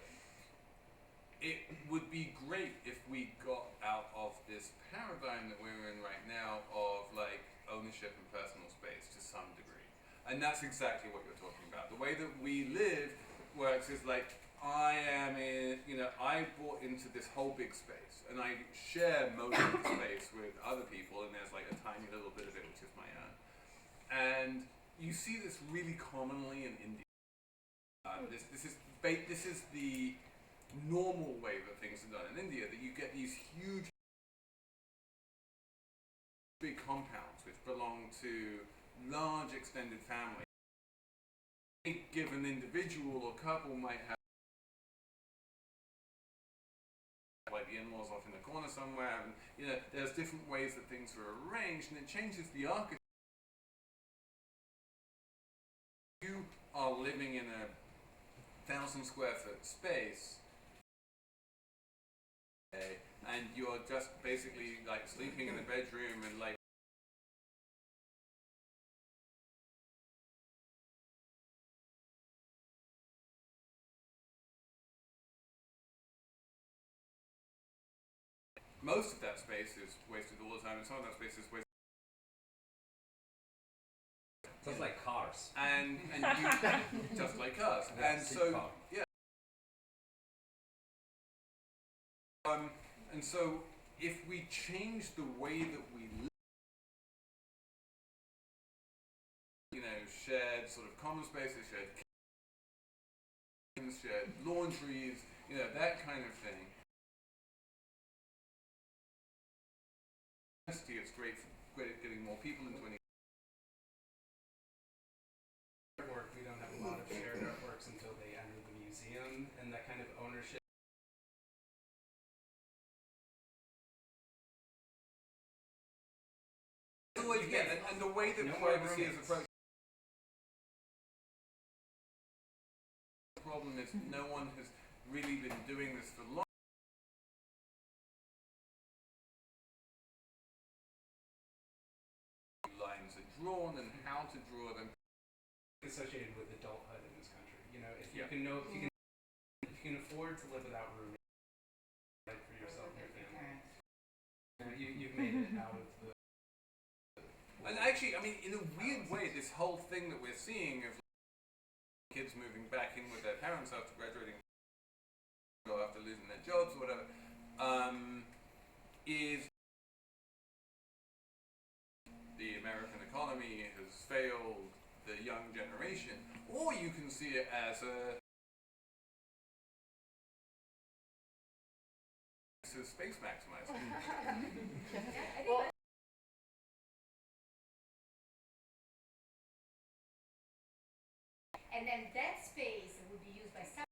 it would be great if we got out of this paradigm that we're in right now of like ownership and personal space to some degree. And that's exactly what you're talking about. The way that we live works is like I bought into this whole big space and I share most of the space with other people, and there's like a tiny little bit of it which is my own. And you see this really commonly in India. This is the normal way that things are done in India, that you get these huge big compounds which belong to large extended families. A given individual or couple might have like the in-laws off in the corner somewhere, and there's different ways that things are arranged, and it changes the architecture. You are living in a 1,000 square foot space, and you're just basically like sleeping in the bedroom and like most of that space is wasted all the time, and some of that space is wasted.
Just like cars.
And you just like us.
Yeah,
And
sick
so
car.
yeah. And so if we change the way that we live, shared sort of common spaces, shared kitchens, shared laundries, that kind of thing. It's great at getting more people into any
artwork. We don't have a lot of shared artworks until they enter the museum, and that kind of ownership.
and the way that
No more
privacy is
roommates.
approached. The problem is no one has really been doing this for long. Lines are drawn and how to draw them.
Associated with adulthood in this country. If you can afford to live without roommates, right, for yourself and your family, you've made it out of the.
And actually, I mean, in a weird way, this whole thing that we're seeing of kids moving back in with their parents after graduating, or after losing their jobs or whatever, is the American economy has failed the young generation, or you can see it as a space maximizer.
Well, and then that space would be used by some.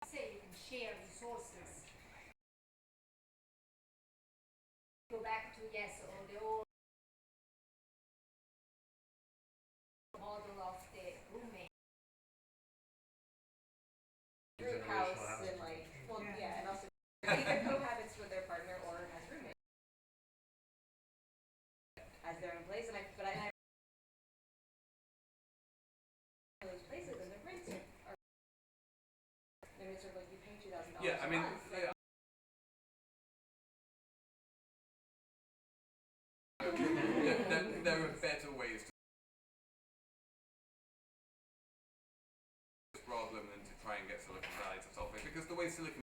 Say
back to yes, or the old model of the roommate. Group house and like, well, yeah, and also either cohabits with their partner or has roommates as their own place. And I those places and the rents are. I mean, it's sort of like you pay $2,000
Yeah, I mean,
a month.
there are better ways to this problem than to try and get Silicon Valley to solve it, because the way Silicon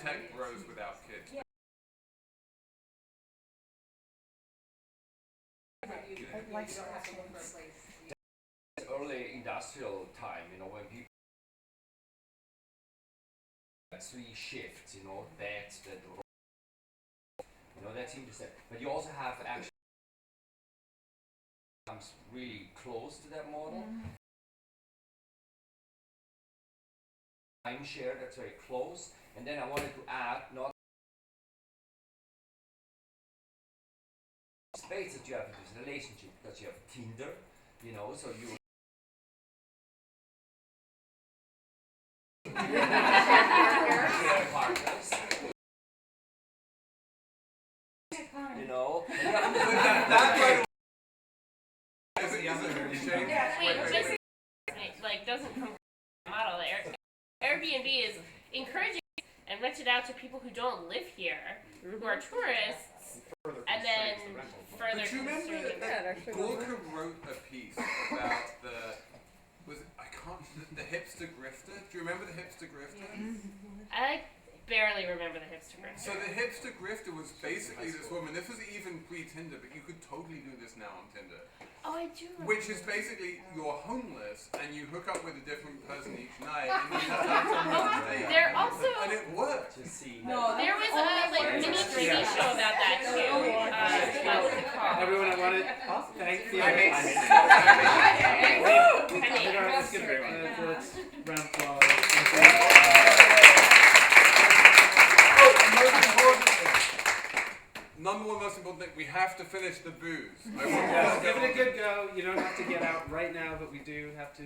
tech grows without kids.
Yeah. You don't have to look for a place.
Early industrial time, when people three shifts, that's that's interesting. But you also have actually comes really close to that model. Time share, that's very close. And then I wanted to add not space that you have in this relationship, because you have Tinder, so you share partners.
Like doesn't come from the model. Airbnb is encouraging and rented out to people who don't live here, who are tourists, and then further.
But you remember that Gorka wrote a piece about the hipster grifter? Do you remember the hipster grifter?
I barely remember the hipster grifter.
So the hipster grifter was basically this woman. This was even pre-Tinder, but you could totally do this now on Tinder.
Oh, I do remember.
Which is basically you're homeless and you hook up with a different person each night, and you just have someone to date.
There also
And it worked.
there was a mini TV show about that too. What was it called?
Everyone, I wanted to thank the
I
Let's give it let's round of applause.
Number one most important thing, we have to finish the booze.
Give it a good go. You don't have to get out right now, but we do have to